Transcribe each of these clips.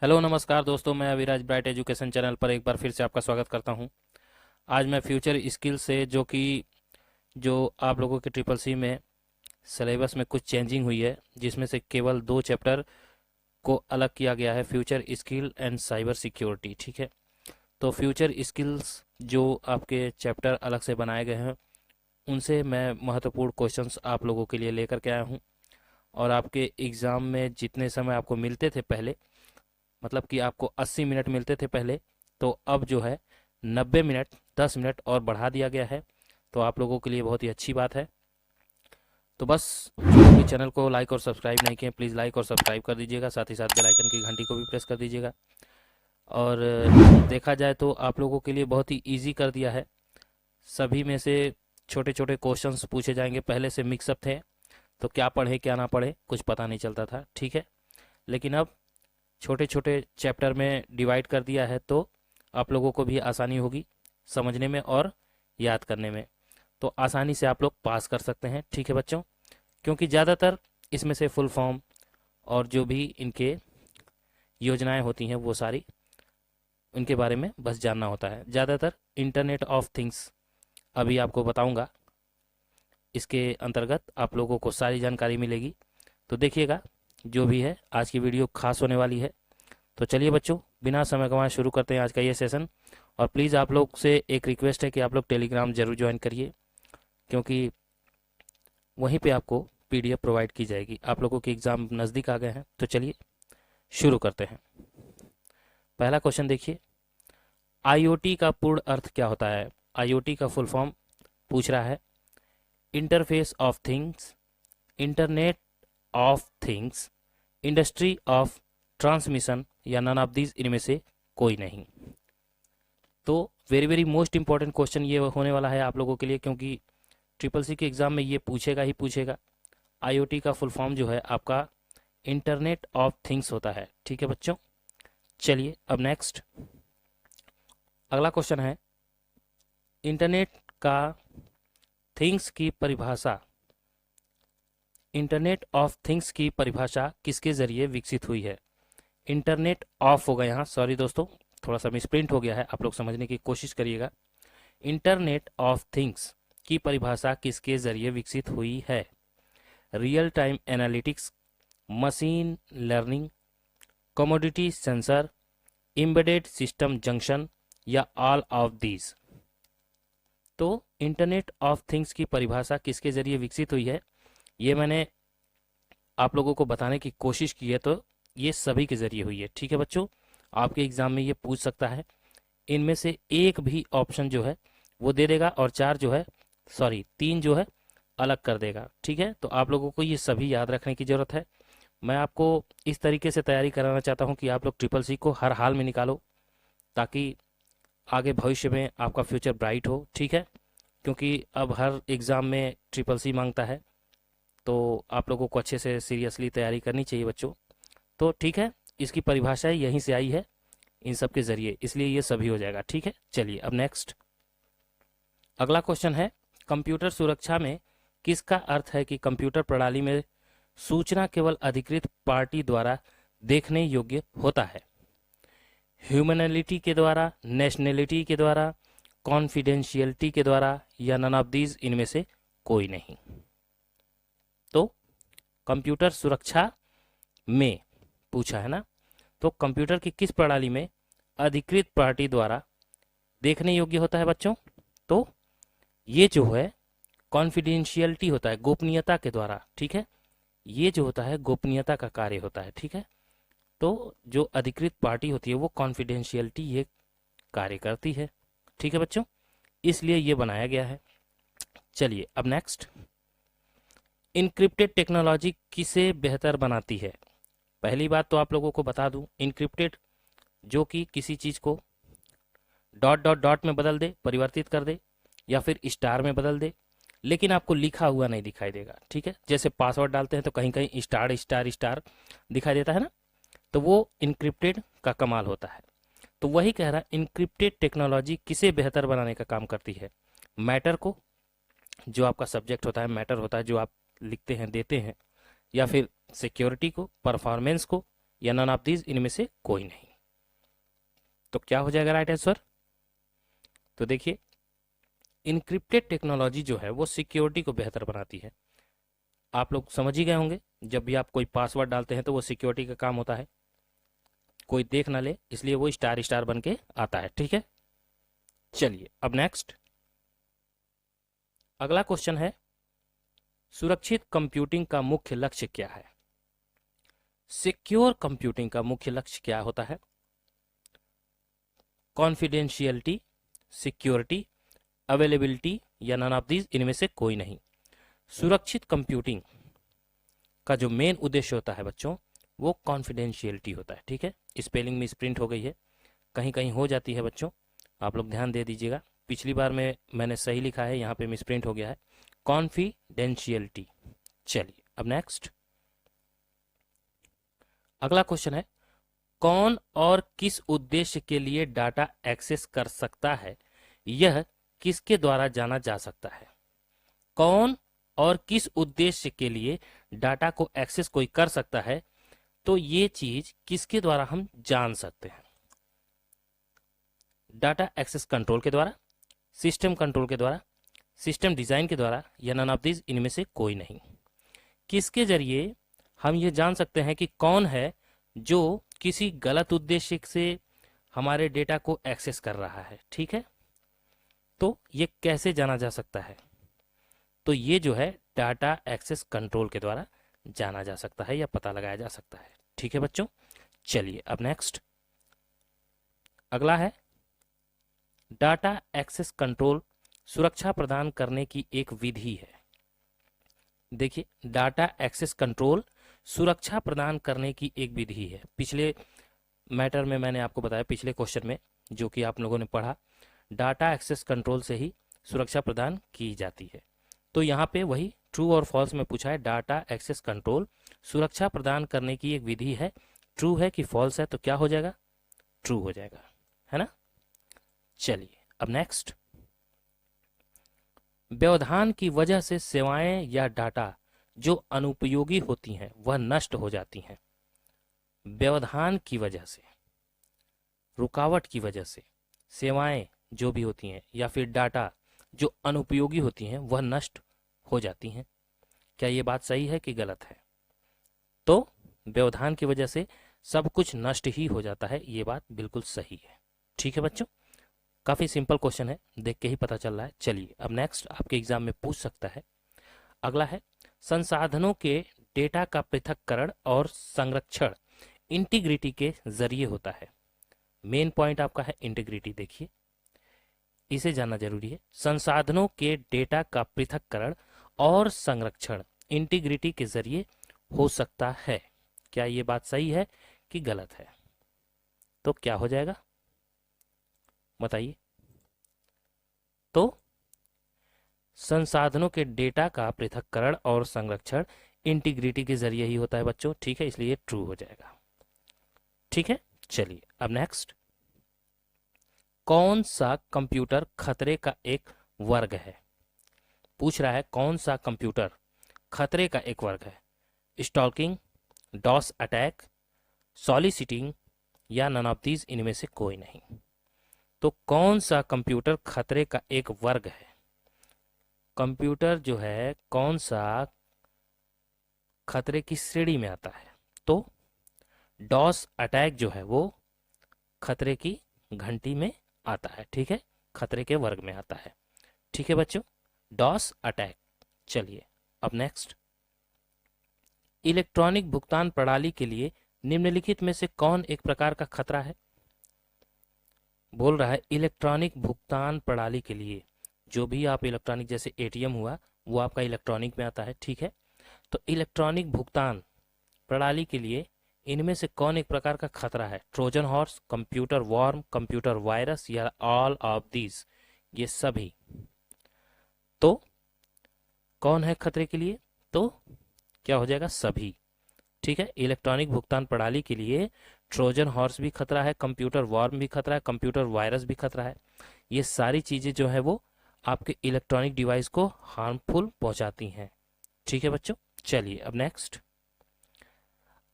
Hello नमस्कार दोस्तों, मैं अविराज ब्राइट एजुकेशन चैनल पर एक बार फिर से आपका स्वागत करता हूं। आज मैं फ्यूचर स्किल से जो आप लोगों के ट्रिपल सी में सिलेबस में कुछ चेंजिंग हुई है, जिसमें से केवल 2 चैप्टर को अलग किया गया है, future skill and cyber security. ठीक है, तो फ्यूचर स्किल्स जो आपके चैप्टर अलग से बनाए गए हैं, उनसे मैं महत्वपूर्ण क्वेश्चंस आप लोगों के लिए लेकर के आया हूँ। और आपके एग्ज़ाम में जितने समय आपको मिलते थे पहले, मतलब कि आपको 80 मिनट मिलते थे पहले, तो अब जो है 90 मिनट 10 मिनट और बढ़ा दिया गया है। तो आप लोगों के लिए बहुत ही अच्छी बात है। तो बस, जो भी चैनल को लाइक और सब्सक्राइब नहीं किए, प्लीज़ लाइक और सब्सक्राइब कर दीजिएगा, साथ ही साथ बेल आइकन की घंटी को भी प्रेस कर दीजिएगा। और देखा जाए तो आप लोगों के लिए बहुत ही ईजी कर दिया है। सभी में से छोटे छोटे क्वेश्चंस पूछे जाएंगे। पहले से मिक्सअप थे, तो क्या पढ़े क्या ना पढ़े कुछ पता नहीं चलता था। ठीक है, लेकिन अब छोटे छोटे चैप्टर में डिवाइड कर दिया है, तो आप लोगों को भी आसानी होगी समझने में और याद करने में। तो आसानी से आप लोग पास कर सकते हैं। ठीक है बच्चों, क्योंकि ज़्यादातर इसमें से फुल फॉर्म और जो भी इनके योजनाएं होती हैं वो सारी उनके बारे में बस जानना होता है। ज़्यादातर इंटरनेट ऑफ थिंग्स अभी आपको बताऊंगा, इसके अंतर्गत आप लोगों को सारी जानकारी मिलेगी। तो देखिएगा, जो भी है आज की वीडियो खास होने वाली है। तो चलिए बच्चों, बिना समय गंवाए शुरू करते हैं आज का ये सेशन। और प्लीज़ आप लोग से एक रिक्वेस्ट है कि आप लोग टेलीग्राम जरूर ज्वाइन करिए, क्योंकि वहीं पे आपको पीडीएफ प्रोवाइड की जाएगी। आप लोगों के एग्ज़ाम नज़दीक आ गए हैं, तो चलिए शुरू करते हैं। पहला क्वेश्चन देखिए, आईओटी का पूर्ण अर्थ क्या होता है? आईओटी का फुल फॉर्म पूछ रहा है। Interface of things, internet of things, industry of transmission, या नन ऑफ दीज इनमें से कोई नहीं। तो very very most important question ये होने वाला है आप लोगों के लिए, क्योंकि ट्रिपल सी के एग्जाम में ये पूछेगा ही पूछेगा। आईओटी का फुल फॉर्म जो है आपका इंटरनेट ऑफ थिंग्स होता है। ठीक है बच्चों, चलिए अब नेक्स्ट अगला क्वेश्चन है, इंटरनेट का थिंग्स की परिभाषा, इंटरनेट ऑफ थिंग्स की परिभाषा किसके जरिए विकसित हुई है? इंटरनेट ऑफ होगा यहाँ, सॉरी दोस्तों, थोड़ा सा मिसप्रिंट हो गया है, आप लोग समझने की कोशिश करिएगा। इंटरनेट ऑफ थिंग्स की परिभाषा किसके जरिए विकसित हुई है? Real time analytics, machine learning, commodity sensor, embedded system junction, या ऑल ऑफ दीज। तो इंटरनेट ऑफ थिंग्स की परिभाषा किसके जरिए विकसित हुई है, ये मैंने आप लोगों को बताने की कोशिश की है। तो ये सभी के जरिए हुई है। ठीक है बच्चों, आपके एग्जाम में ये पूछ सकता है। इनमें से एक भी ऑप्शन जो है वो दे देगा, और चार जो है, सॉरी 3 जो है अलग कर देगा। ठीक है, तो आप लोगों को ये सभी याद रखने की जरूरत है। मैं आपको इस तरीके से तैयारी कराना चाहता हूँ कि आप लोग ट्रिपल सी को हर हाल में निकालो, ताकि आगे भविष्य में आपका फ्यूचर ब्राइट हो। ठीक है, क्योंकि अब हर एग्ज़ाम में ट्रिपल सी मांगता है, तो आप लोगों को अच्छे से सीरियसली तैयारी करनी चाहिए बच्चों। तो ठीक है, इसकी परिभाषा यहीं से आई है, इन सब के जरिए, इसलिए ये सभी हो जाएगा। ठीक है, चलिए अब नेक्स्ट अगला क्वेश्चन है, कंप्यूटर सुरक्षा में किसका अर्थ है कि कंप्यूटर प्रणाली में सूचना केवल अधिकृत पार्टी द्वारा देखने योग्य होता है? ह्यूमैनिटी के द्वारा, नेशनलिटी के द्वारा, कॉन्फिडेंशियलिटी के द्वारा, या नन ऑफ दीज इनमें से कोई नहीं। तो कंप्यूटर सुरक्षा में पूछा है ना, तो कंप्यूटर की किस प्रणाली में अधिकृत पार्टी द्वारा देखने योग्य होता है बच्चों? तो ये जो है कॉन्फिडेंशियलिटी होता है, गोपनीयता के द्वारा। ठीक है, ये जो होता है गोपनीयता का कार्य होता है। ठीक है, तो जो अधिकृत पार्टी होती है वो कॉन्फिडेंशियलिटी ये कार्य करती है। ठीक है बच्चों, इसलिए ये बनाया गया है। चलिए अब नेक्स्ट, इनक्रिप्टेड टेक्नोलॉजी किसे बेहतर बनाती है? पहली बात तो आप लोगों को बता दूं, इनक्रिप्टेड जो कि किसी चीज को डॉट डॉट डॉट में बदल दे, परिवर्तित कर दे, या फिर स्टार में बदल दे, लेकिन आपको लिखा हुआ नहीं दिखाई देगा। ठीक है, जैसे पासवर्ड डालते हैं तो कहीं कहीं स्टार स्टार स्टार दिखाई देता है ना, तो वो इनक्रिप्टेड का कमाल होता है। तो वही कह रहा है, इनक्रिप्टेड टेक्नोलॉजी किसे बेहतर बनाने का काम करती है? मैटर को, जो आपका सब्जेक्ट होता है, मैटर होता है जो आप लिखते हैं देते हैं, या फिर सिक्योरिटी को, परफॉर्मेंस को, या नन ऑफ दीज, इनमें से कोई नहीं। तो क्या हो जाएगा राइट आंसर? तो देखिए, इनक्रिप्टेड टेक्नोलॉजी जो है वो सिक्योरिटी को बेहतर बनाती है। आप लोग समझ ही गए होंगे, जब भी आप कोई पासवर्ड डालते हैं तो वो सिक्योरिटी का काम होता है, कोई देख ना ले, इसलिए वो स्टार स्टार बन के आता है। ठीक है, चलिए अब नेक्स्ट अगला क्वेश्चन है, सुरक्षित कंप्यूटिंग का मुख्य लक्ष्य क्या है? सिक्योर कंप्यूटिंग का मुख्य लक्ष्य क्या होता है? कॉन्फिडेंशियलिटी, सिक्योरिटी, अवेलेबिलिटी या नन ऑफ दीज, इनमें से कोई नहीं। सुरक्षित कंप्यूटिंग का जो मेन उद्देश्य होता है बच्चों, वो कॉन्फिडेंशियलिटी होता है। ठीक है, स्पेलिंग में प्रिंट हो गई है, कहीं कहीं हो जाती है बच्चों, आप लोग ध्यान दे दीजिएगा। पिछली बार में मैंने सही लिखा है, यहाँ पे मिसप्रिंट हो गया है, कॉन्फिडेंशियलिटी। चलिए अब नेक्स्ट अगला क्वेश्चन है, कौन और किस उद्देश्य के लिए डाटा एक्सेस कर सकता है, यह किसके द्वारा जाना जा सकता है? कौन और किस उद्देश्य के लिए डाटा को एक्सेस कोई कर सकता है, तो ये चीज किसके द्वारा हम जान सकते हैं? डाटा एक्सेस कंट्रोल के द्वारा, सिस्टम कंट्रोल के द्वारा, सिस्टम डिजाइन के द्वारा या नन ऑफ दीज, इनमें से कोई नहीं। किसके जरिए हम ये जान सकते हैं कि कौन है जो किसी गलत उद्देश्य से हमारे डेटा को एक्सेस कर रहा है? ठीक है, तो ये कैसे जाना जा सकता है? तो ये जो है डाटा एक्सेस कंट्रोल के द्वारा जाना जा सकता है या पता लगाया जा सकता है। ठीक है बच्चों, चलिए अब नेक्स्ट अगला है, डाटा एक्सेस कंट्रोल सुरक्षा प्रदान करने की एक विधि है। देखिए, डाटा एक्सेस कंट्रोल सुरक्षा प्रदान करने की एक विधि है। पिछले मैटर में मैंने आपको बताया, पिछले क्वेश्चन में जो कि आप लोगों ने पढ़ा, डाटा एक्सेस कंट्रोल से ही सुरक्षा प्रदान की जाती है। तो यहाँ पे वही ट्रू और फॉल्स में पूछा है, डाटा एक्सेस कंट्रोल सुरक्षा प्रदान करने की एक विधि है, ट्रू है कि फॉल्स है? तो क्या हो जाएगा? ट्रू हो जाएगा, है ना। चलिए अब नेक्स्ट, व्यवधान की वजह से सेवाएं या डाटा जो अनुपयोगी होती हैं वह नष्ट हो जाती हैं। व्यवधान की वजह से, रुकावट की वजह से सेवाएं जो भी होती हैं या फिर डाटा जो अनुपयोगी होती हैं वह नष्ट हो जाती हैं। क्या ये बात सही है कि गलत है? तो व्यवधान की वजह से सब कुछ नष्ट ही हो जाता है, ये बात बिल्कुल सही है। ठीक है बच्चों, काफी सिंपल क्वेश्चन है, देख के ही पता चल रहा है। चलिए अब नेक्स्ट आपके एग्जाम में पूछ सकता है, अगला है, संसाधनों के डेटा का पृथक्करण और संरक्षण इंटीग्रिटी के जरिए होता है। मेन पॉइंट आपका है इंटीग्रिटी, देखिए इसे जानना जरूरी है। संसाधनों के डेटा का पृथक्करण और संरक्षण इंटीग्रिटी के जरिए हो सकता है। क्या ये बात सही है कि गलत है? तो क्या हो जाएगा बताइए? तो संसाधनों के डेटा का पृथक्करण और संरक्षण इंटीग्रिटी के जरिए ही होता है बच्चों। ठीक है, इसलिए ट्रू हो जाएगा। ठीक है, चलिए अब नेक्स्ट, कौन सा कंप्यूटर खतरे का एक वर्ग है? पूछ रहा है कौन सा कंप्यूटर खतरे का एक वर्ग है। स्टॉकिंग, डॉस अटैक, सॉलिसिटिंग या नन ऑफ दीज, इनमें से कोई नहीं। तो कौन सा कंप्यूटर खतरे का एक वर्ग है? कंप्यूटर जो है कौन सा खतरे की श्रेणी में आता है? तो डॉस अटैक जो है वो खतरे की घंटी में आता है। ठीक है, खतरे के वर्ग में आता है। ठीक है बच्चों, डॉस अटैक। चलिए अब नेक्स्ट, इलेक्ट्रॉनिक भुगतान प्रणाली के लिए निम्नलिखित में से कौन एक प्रकार का खतरा है? बोल रहा है इलेक्ट्रॉनिक भुगतान प्रणाली के लिए, जो भी आप इलेक्ट्रॉनिक, जैसे एटीएम हुआ, वो आपका इलेक्ट्रॉनिक में आता है। ठीक है, तो इलेक्ट्रॉनिक भुगतान प्रणाली के लिए इनमें से कौन एक प्रकार का खतरा है? Trojan horse, computer worm, computer virus या ऑल ऑफ दीज, ये सभी। तो कौन है खतरे के लिए? तो क्या हो जाएगा? सभी। ठीक है, इलेक्ट्रॉनिक भुगतान प्रणाली के लिए ट्रोजन हॉर्स भी खतरा है, कंप्यूटर वॉर्म भी खतरा है, कंप्यूटर वायरस भी खतरा है। ये सारी चीजें जो है वो आपके इलेक्ट्रॉनिक डिवाइस को हार्मफुल पहुंचाती हैं। ठीक है बच्चों, चलिए अब नेक्स्ट,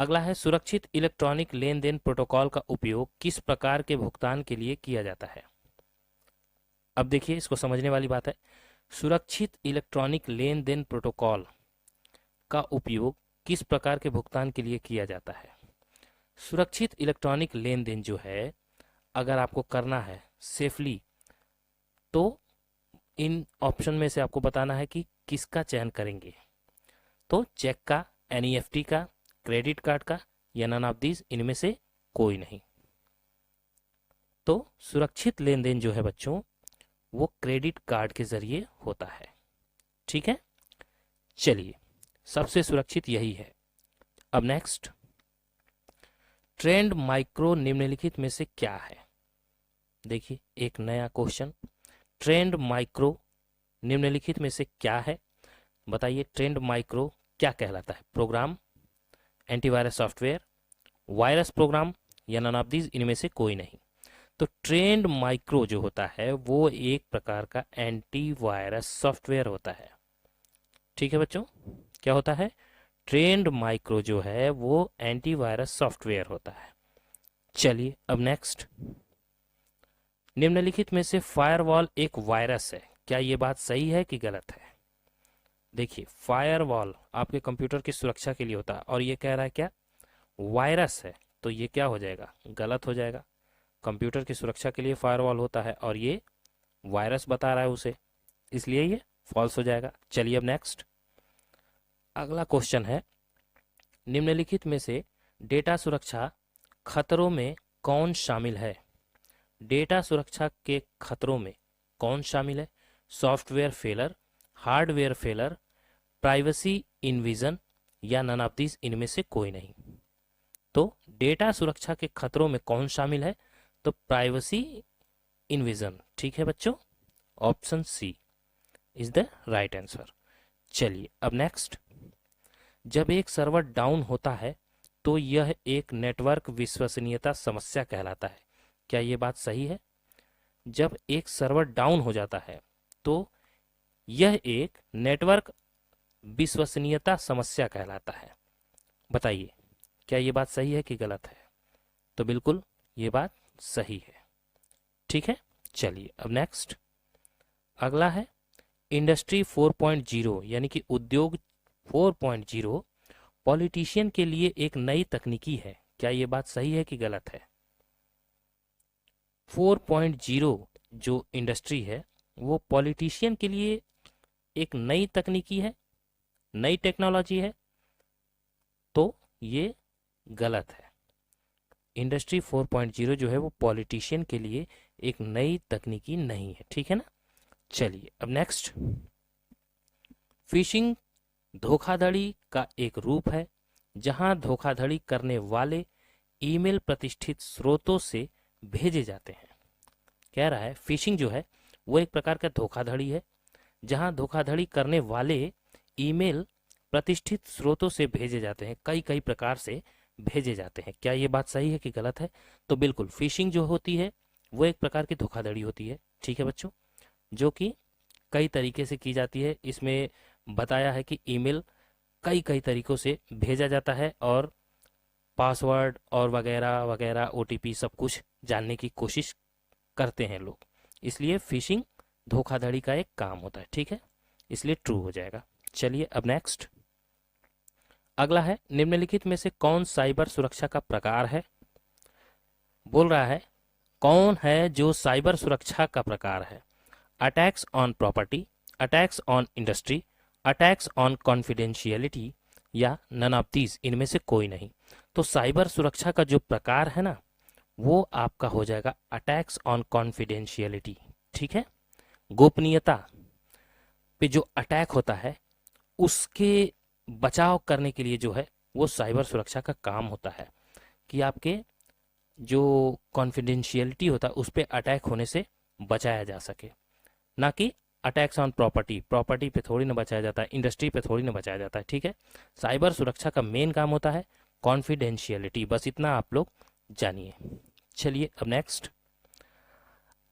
अगला है सुरक्षित इलेक्ट्रॉनिक लेन देन प्रोटोकॉल का उपयोग किस प्रकार के भुगतान के लिए किया जाता है। अब देखिए इसको समझने वाली बात है। सुरक्षित इलेक्ट्रॉनिक लेन देन प्रोटोकॉल का उपयोग किस प्रकार के भुगतान के लिए किया जाता है। सुरक्षित इलेक्ट्रॉनिक लेन देन जो है अगर आपको करना है सेफली, तो इन ऑप्शन में से आपको बताना है कि किसका चयन करेंगे। तो चेक का, एनईएफटी का, क्रेडिट कार्ड का या नन ऑफ दीज, इनमें से कोई नहीं। तो सुरक्षित लेन देन जो है बच्चों वो क्रेडिट कार्ड के जरिए होता है। ठीक है, चलिए सबसे सुरक्षित यही है। अब नेक्स्ट, ट्रेंड माइक्रो निम्नलिखित में से क्या है। देखिए एक नया क्वेश्चन, ट्रेंड माइक्रो निम्नलिखित में से क्या है। बताइए ट्रेंड माइक्रो क्या कहलाता है। Program, antivirus software, virus program या नन ऑफ दीज, इनमें से कोई नहीं। तो ट्रेंड माइक्रो जो होता है वो एक प्रकार का एंटीवायरस सॉफ्टवेयर होता है। ठीक है बच्चों, क्या होता है। ट्रेंड माइक्रो जो है वो एंटीवायरस सॉफ्टवेयर होता है। चलिए अब नेक्स्ट, निम्नलिखित में से फायरवॉल एक वायरस है, क्या ये बात सही है कि गलत है। देखिए फायरवॉल आपके कंप्यूटर की सुरक्षा के लिए होता है और ये कह रहा है क्या, वायरस है, तो ये क्या हो जाएगा, गलत हो जाएगा। कंप्यूटर की सुरक्षा के लिए फायरवॉल होता है और ये वायरस बता रहा है उसे, इसलिए ये फॉल्स हो जाएगा। चलिए अब नेक्स्ट, अगला क्वेश्चन है, निम्नलिखित में से डेटा सुरक्षा खतरों में कौन शामिल है। डेटा सुरक्षा के खतरों में कौन शामिल है। Software failure, hardware failure, privacy invasion या नन ऑफ दीज, इनमें से कोई नहीं। तो डेटा सुरक्षा के खतरों में कौन शामिल है, तो प्राइवेसी इन्विजन। ठीक है बच्चों, option C is the right answer. चलिए अब नेक्स्ट, जब एक सर्वर डाउन होता है तो यह एक नेटवर्क विश्वसनीयता समस्या कहलाता है, क्या यह बात सही है। जब एक सर्वर डाउन हो जाता है तो यह एक नेटवर्क विश्वसनीयता समस्या कहलाता है। बताइए क्या यह बात सही है कि गलत है। तो बिल्कुल ये बात सही है। ठीक है, चलिए अब नेक्स्ट, अगला है इंडस्ट्री 4.0 यानी कि उद्योग 4.0 पॉलिटिशियन के लिए एक नई तकनीकी है, क्या ये बात सही है कि गलत है। 4.0 जो इंडस्ट्री है वो पॉलिटिशियन के लिए एक नई तकनीकी है, नई टेक्नोलॉजी है, तो ये गलत है। इंडस्ट्री 4.0 जो है वो पॉलिटिशियन के लिए एक नई तकनीकी नहीं है। ठीक है ना, चलिए अब नेक्स्ट, फिशिंग धोखाधड़ी का एक रूप है जहां धोखाधड़ी करने वाले ईमेल प्रतिष्ठित स्रोतों से भेजे जाते हैं। कह रहा है फिशिंग जो है वो एक प्रकार का धोखाधड़ी है जहां धोखाधड़ी करने वाले ईमेल प्रतिष्ठित स्रोतों से भेजे जाते हैं, कई कई प्रकार से भेजे जाते हैं। क्या ये बात सही है कि गलत है। तो बिल्कुल फिशिंग जो होती है वो एक प्रकार की धोखाधड़ी होती है। ठीक है बच्चों, जो कि कई तरीके से की जाती है। इसमें बताया है कि ईमेल कई कई तरीकों से भेजा जाता है और पासवर्ड और वगैरह वगैरह ओटीपी सब कुछ जानने की कोशिश करते हैं लोग, इसलिए फिशिंग धोखाधड़ी का एक काम होता है। ठीक है, इसलिए ट्रू हो जाएगा। चलिए अब नेक्स्ट, अगला है निम्नलिखित में से कौन साइबर सुरक्षा का प्रकार है। बोल रहा है कौन है जो साइबर सुरक्षा का प्रकार है। Attacks on property, attacks on industry, attacks on confidentiality या नन ऑफ दीज, इनमें से कोई नहीं। तो साइबर सुरक्षा का जो प्रकार है ना वो आपका हो जाएगा अटैक्स ऑन कॉन्फिडेंशियलिटी। ठीक है, गोपनीयता पे जो अटैक होता है उसके बचाव करने के लिए जो है वो साइबर सुरक्षा का काम होता है कि आपके जो कॉन्फिडेंशियलिटी होता है उस पर अटैक होने से बचाया जा सके, ना कि अटैक्स ऑन प्रॉपर्टी। प्रॉपर्टी पे थोड़ी ना बचाया जाता है, इंडस्ट्री पे थोड़ी ना बचाया जाता है। ठीक है, साइबर सुरक्षा का मेन काम होता है कॉन्फिडेंशियलिटी, बस इतना आप लोग जानिए। चलिए अब नेक्स्ट,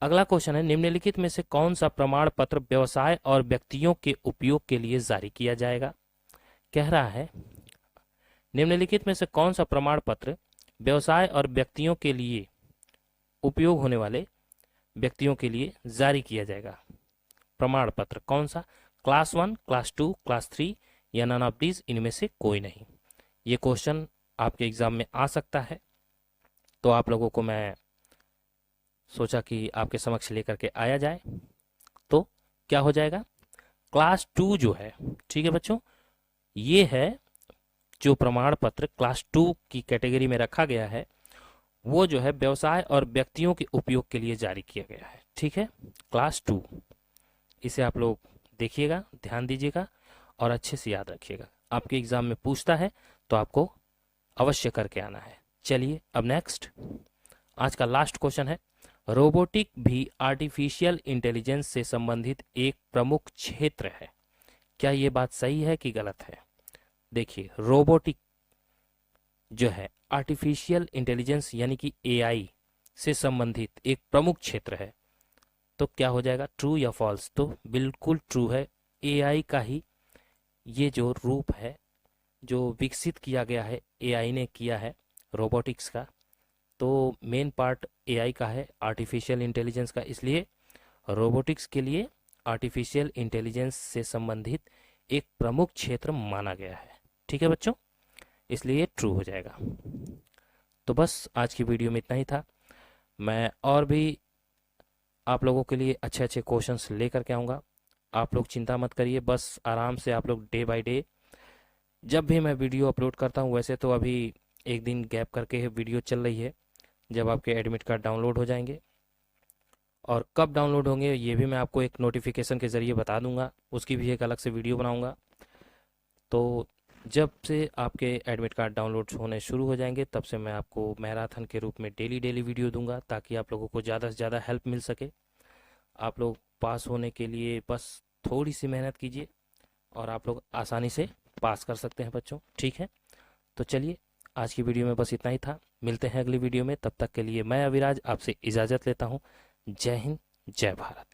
अगला क्वेश्चन है निम्नलिखित में से कौन सा प्रमाण पत्र व्यवसाय और व्यक्तियों के उपयोग के लिए जारी किया जाएगा। कह रहा है निम्नलिखित में से कौन सा प्रमाण पत्र व्यवसाय और व्यक्तियों के लिए उपयोग होने वाले व्यक्तियों के लिए जारी किया जाएगा? प्रमाण पत्र कौन सा? क्लास 1, क्लास 2, क्लास 3 या नन ऑफ दीज, इनमें से कोई नहीं। ये क्वेश्चन आपके एग्जाम में आ सकता है, तो आप लोगों को मैं सोचा कि आपके समक्ष लेकर के आया जाए। तो क्या हो जाएगा? क्लास 2 जो है, ठीक है बच्चों, ये है जो प्रमाण पत्र क्लास 2 की कैटेगरी में रखा गया है, वो जो है व्यवसाय और व्यक्तियों के उपयोग के लिए जारी किया गया है। ठीक है, क्लास 2, इसे आप लोग देखिएगा, ध्यान दीजिएगा और अच्छे से याद रखिएगा। आपके एग्जाम में पूछता है तो आपको अवश्य करके आना है। चलिए अब नेक्स्ट, आज का लास्ट क्वेश्चन है, रोबोटिक भी आर्टिफिशियल इंटेलिजेंस से संबंधित एक प्रमुख क्षेत्र है। क्या ये बात सही है कि गलत है? देखिए, रोबोटिक जो है आर्टिफिशियल इंटेलिजेंस यानी कि एआई से संबंधित एक प्रमुख क्षेत्र है। तो क्या हो जाएगा, ट्रू या फॉल्स? तो बिल्कुल ट्रू है। एआई का ही ये जो रूप है, जो विकसित किया गया है, एआई ने किया है रोबोटिक्स का, तो मेन पार्ट एआई का है, आर्टिफिशियल इंटेलिजेंस का, इसलिए रोबोटिक्स के लिए आर्टिफिशियल इंटेलिजेंस से संबंधित एक प्रमुख क्षेत्र माना गया है। ठीक है बच्चों, इसलिए ट्रू हो जाएगा। तो बस आज की वीडियो में इतना ही था। मैं और भी आप लोगों के लिए अच्छे अच्छे क्वेश्चंस लेकर के आऊँगा। आप लोग चिंता मत करिए, बस आराम से आप लोग डे बाय डे जब भी मैं वीडियो अपलोड करता हूँ, वैसे तो अभी एक दिन गैप करके वीडियो चल रही है, जब आपके एडमिट कार्ड डाउनलोड हो जाएंगे, और कब डाउनलोड होंगे ये भी मैं आपको एक नोटिफिकेशन के ज़रिए बता दूंगा, उसकी भी एक अलग से वीडियो बनाऊंगा। तो जब से आपके एडमिट कार्ड डाउनलोड होने शुरू हो जाएंगे, तब से मैं आपको मैराथन के रूप में डेली वीडियो दूंगा, ताकि आप लोगों को ज़्यादा से ज़्यादा हेल्प मिल सके। आप लोग पास होने के लिए बस थोड़ी सी मेहनत कीजिए और आप लोग आसानी से पास कर सकते हैं बच्चों। ठीक है, तो चलिए आज की वीडियो में बस इतना ही था। मिलते हैं अगली वीडियो में, तब तक के लिए मैं अविराज आपसे इजाज़त लेता हूँ। जय हिंद, जय भारत।